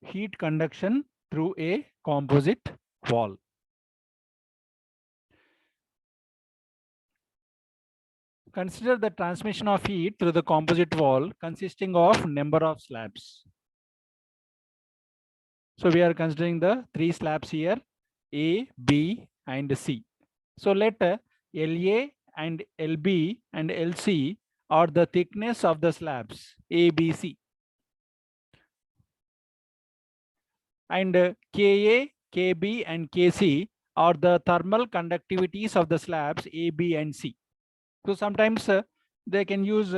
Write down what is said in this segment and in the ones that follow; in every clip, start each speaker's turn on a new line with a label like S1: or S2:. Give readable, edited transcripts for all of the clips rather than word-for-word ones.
S1: heat conduction through a composite wall. Consider the transmission of heat through the composite wall consisting of number of slabs. So we are considering the 3 slabs here, A, B and C. So let LA and LB and LC are the thickness of the slabs A, B, C. And Ka, Kb and Kc are the thermal conductivities of the slabs A, B and C. So sometimes they can use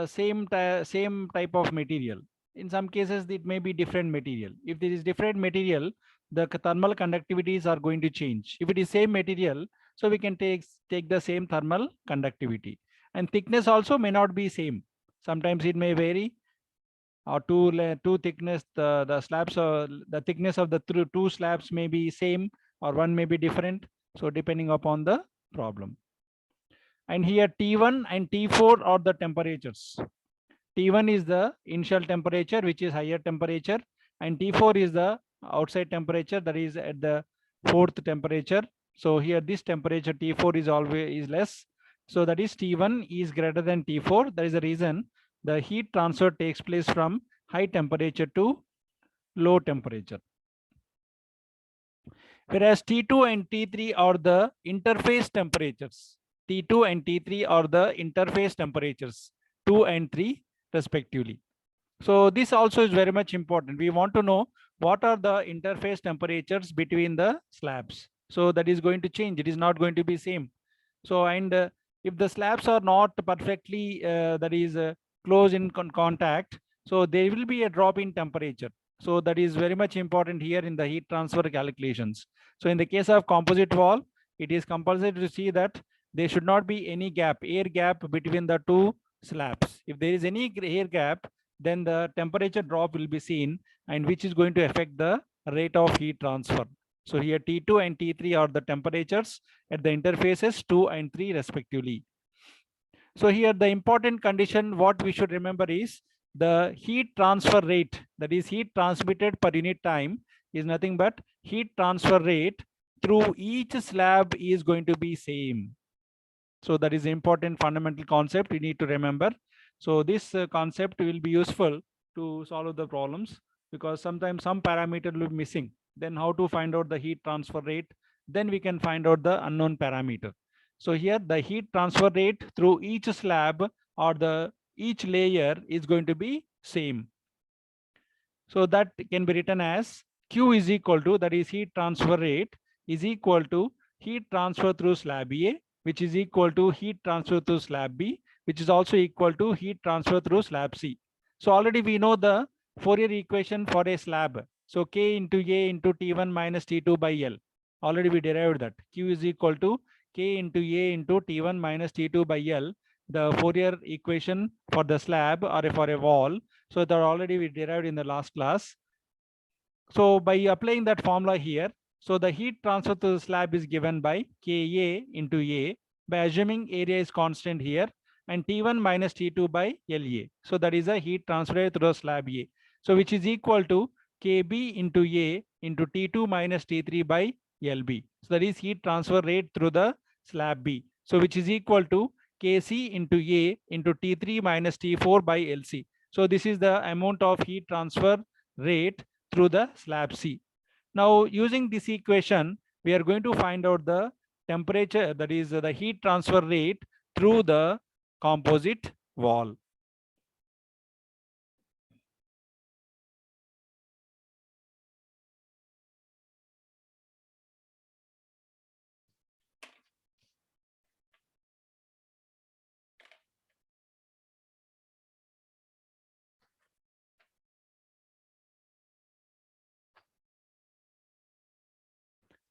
S1: same type of material. In some cases, it may be different material. If there is different material, the thermal conductivities are going to change. If it is same material, so we can take the same thermal conductivity. And thickness also may not be same. Sometimes it may vary. Or two thickness, the slabs, the thickness of the two slabs may be same, or one may be different. So depending upon the problem. And here T1 and T4 are the temperatures. T1 is the initial temperature, which is higher temperature, and T4 is the outside temperature, that is at the fourth temperature. So here this temperature T4 is always less. So that is T1 is greater than T4. That is the reason the heat transfer takes place from high temperature to low temperature. Whereas T2 and T3 are the interface temperatures. T2 and T3 are the interface temperatures, 2 and 3 respectively. So this also is very much important. We want to know what are the interface temperatures between the slabs. So that is going to change. It is not going to be same. So and if the slabs are not perfectly that is close in contact, so there will be a drop in temperature. So that is very much important here in the heat transfer calculations. So in the case of composite wall, it is compulsory to see that there should not be any gap, air gap between the two slabs. If there is any air gap, then the temperature drop will be seen, and which is going to affect the rate of heat transfer. So here T2 and T3 are the temperatures at the interfaces 2 and 3 respectively. So here the important condition what we should remember is the heat transfer rate, that is heat transmitted per unit time, is nothing but heat transfer rate through each slab is going to be same. So that is important fundamental concept we need to remember. So this concept will be useful to solve the problems, because sometimes some parameter will be missing. Then how to find out the heat transfer rate? Then we can find out the unknown parameter. So here the heat transfer rate through each slab or the each layer is going to be same. So that can be written as Q is equal to, that is heat transfer rate, is equal to heat transfer through slab A, which is equal to heat transfer through slab B, which is also equal to heat transfer through slab C. So already we know the Fourier equation for a slab. So K into A into T1 minus T2 by L. Already we derived that. Q is equal to K into A into T1 minus T2 by L. The Fourier equation for the slab or for a wall. So that already we derived in the last class. So by applying that formula here, so the heat transfer to the slab is given by Ka into A by assuming area is constant here, and T1 minus T2 by La. So that is a heat transfer through the slab A. So which is equal to Kb into A into T2 minus T3 by Lb. So that is heat transfer rate through the slab B. So which is equal to Kc into A into T3 minus T4 by Lc. So this is the amount of heat transfer rate through the slab C. Now using this equation, we are going to find out the temperature, that is the heat transfer rate through the composite wall.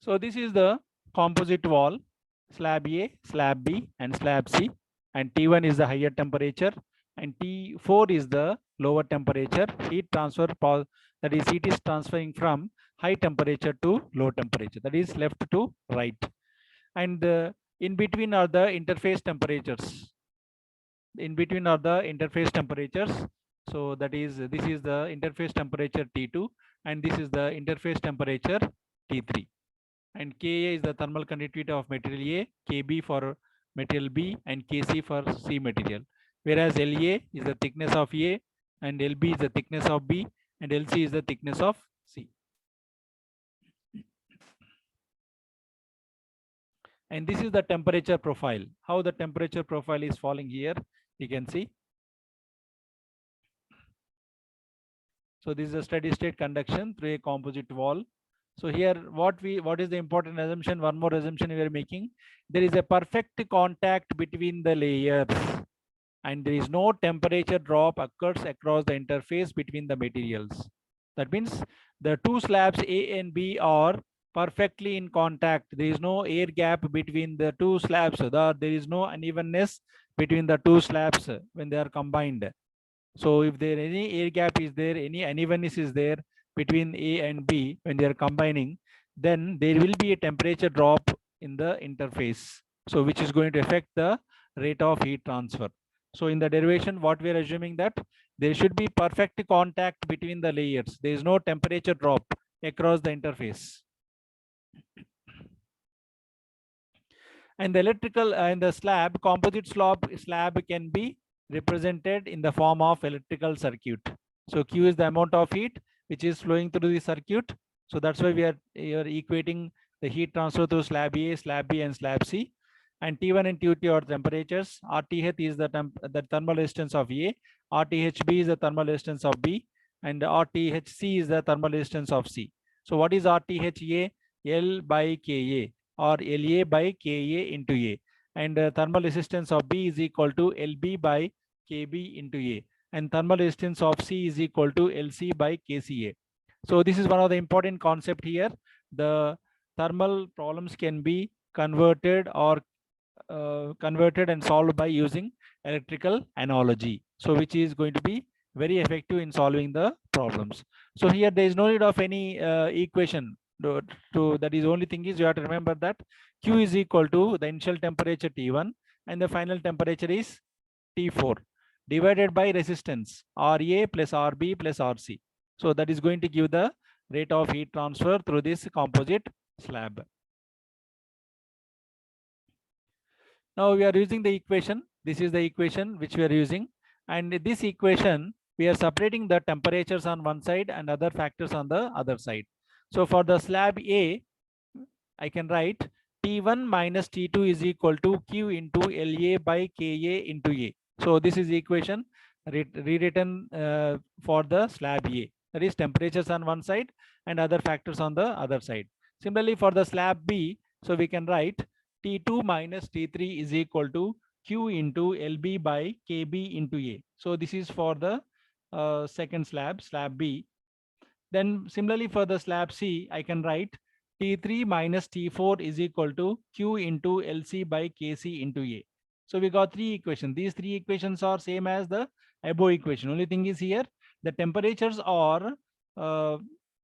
S1: So this is the composite wall, slab A, slab B and slab C, and T1 is the higher temperature and T4 is the lower temperature. Heat transfer, that is heat is transferring from high temperature to low temperature, that is left to right. And in between are the interface temperatures. In between are the interface temperatures. So that is, this is the interface temperature T2 and this is the interface temperature T3. And Ka is the thermal conductivity of material A, Kb for material B, and Kc for C material. Whereas La is the thickness of A, and Lb is the thickness of B, and Lc is the thickness of C. And this is the temperature profile. How the temperature profile is falling here, you can see. So this is a steady state conduction through a composite wall. So here what is the important assumption? One more assumption we are making. There is a perfect contact between the layers and there is no temperature drop occurs across the interface between the materials. That means the two slabs A and B are perfectly in contact. There is no air gap between the two slabs. There is no unevenness between the two slabs when they are combined. So if there any air gap is there, any unevenness is there between A and B when they are combining, then there will be a temperature drop in the interface. So which is going to affect the rate of heat transfer. So in the derivation, what we are assuming that there should be perfect contact between the layers. There is no temperature drop across the interface. And the electrical and the slab, composite slab can be represented in the form of electrical circuit. So Q is the amount of heat which is flowing through the circuit. So that's why we are equating the heat transfer through slab A, slab B, and slab C. And T1 and T2 are temperatures. RTH is the thermal resistance of A. RTHB is the thermal resistance of B. And RTHC is the thermal resistance of C. So what is RTHA? L by Ka or La by Ka into A. And thermal resistance of B is equal to Lb by Kb into A. And thermal resistance of C is equal to Lc by Kca. So this is one of the important concept here. The thermal problems can be converted and solved by using electrical analogy. So which is going to be very effective in solving the problems. So here there is no need of any equation. That is only thing is you have to remember that Q is equal to the initial temperature T1 and the final temperature is T4 divided by resistance Ra plus Rb plus Rc. So that is going to give the rate of heat transfer through this composite slab. Now we are using the equation. This is the equation which we are using. And this equation, we are separating the temperatures on one side and other factors on the other side. So for the slab A, I can write T1 minus T2 is equal to Q into La by Ka into A. So this is the equation rewritten for the slab A. That is temperatures on one side and other factors on the other side. Similarly, for the slab B, so we can write T2 minus T3 is equal to Q into Lb by Kb into A. So this is for the second slab, slab B. Then similarly for the slab C, I can write T3 minus T4 is equal to Q into Lc by Kc into A. So we got three equations. These three equations are same as the above equation. Only thing is here, the temperatures are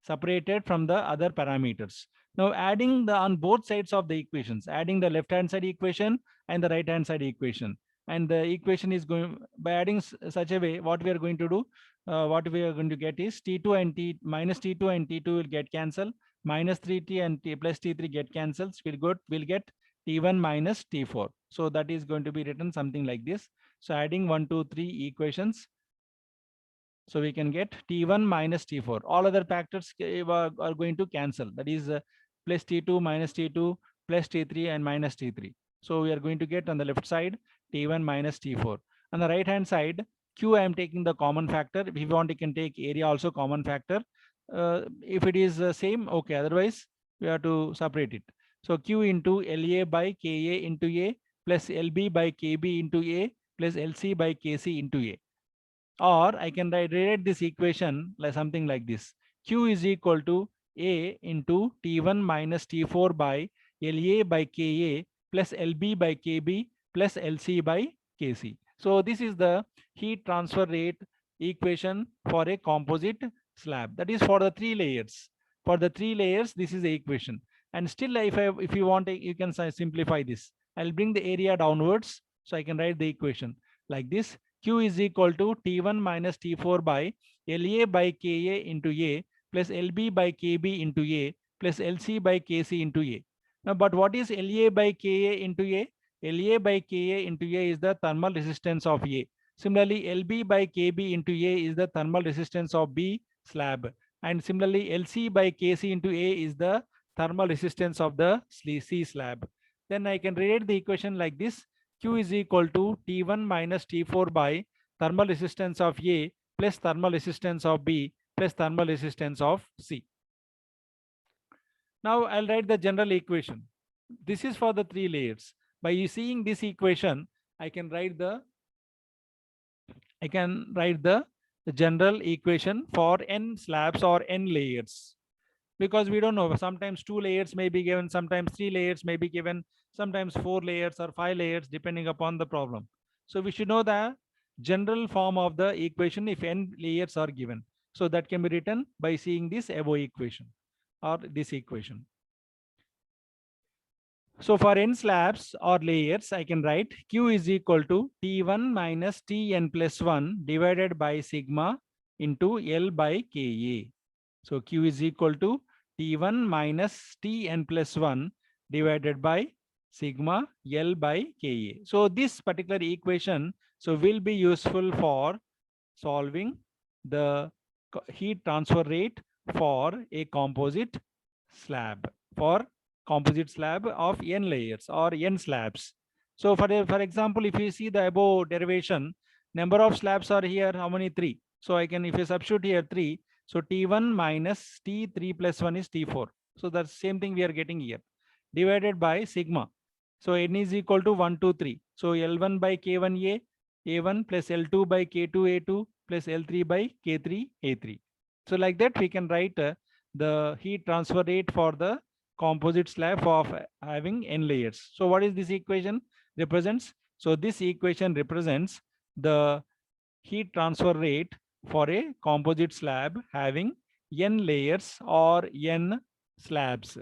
S1: separated from the other parameters. Now adding on both sides of the equations, adding the left-hand side equation and the right-hand side equation. And the equation is going, by adding such a way, what we are going to do, what we are going to get is T2 and T minus T2 and T2 will get cancelled. Minus 3T and T plus T3 get cancelled. We'll get T1 minus T4. So that is going to be written something like this. So adding 1, 2, 3 equations. So we can get T1 minus T4. All other factors are going to cancel. That is plus T2 minus T2 plus T3 and minus T3. So we are going to get on the left side T1 minus T4. On the right hand side, Q I am taking the common factor. If you want, you can take area also common factor. If it is the same, okay. Otherwise, we have to separate it. So Q into La by Ka into A plus Lb by Kb into A plus Lc by Kc into A. Or I can rewrite this equation like something like this. Q is equal to A into T1 minus T4 by La by Ka plus Lb by Kb plus Lc by Kc. So this is the heat transfer rate equation for a composite slab. That is for the three layers. For the three layers, this is the equation. And still, if you want, you can simplify this. I'll bring the area downwards. So I can write the equation like this. Q is equal to T1 minus T4 by LA by KA into A plus LB by KB into A plus LC by KC into A. Now, but what is LA by KA into A? LA by KA into A is the thermal resistance of A. Similarly, LB by KB into A is the thermal resistance of B slab. And similarly, LC by KC into A is the thermal resistance of the C slab. Then I can rewrite the equation like this. Q is equal to T1 minus T4 by thermal resistance of A plus thermal resistance of B plus thermal resistance of C. Now I'll write the general equation. This is for the 3 layers. By seeing this equation, I can write the general equation for n slabs or n layers. Because we don't know, sometimes 2 layers may be given, sometimes 3 layers may be given, sometimes 4 layers or 5 layers depending upon the problem. So we should know the general form of the equation if n layers are given. So that can be written by seeing this above equation or this equation. So for n slabs or layers, I can write Q is equal to T1 minus Tn plus 1 divided by sigma into L by Ka. So Q is equal to T1 minus Tn plus 1 divided by sigma L by Ka. So this particular equation will be useful for solving the heat transfer rate for a composite slab, of n layers or n slabs. So for example, if you see the above derivation, number of slabs are here, how many? 3. So I can, if you substitute here 3, so T1 minus T3 plus 1 is T4. So that's same thing we are getting here, divided by sigma. So n is equal to 1, 2, 3. So L1 by K1A, A1 plus L2 by K2, A2 plus L3 by K3, A3. So like that we can write the heat transfer rate for the composite slab of having n layers. So what is this equation represents? So this equation represents the heat transfer rate for a composite slab having n layers or n slabs.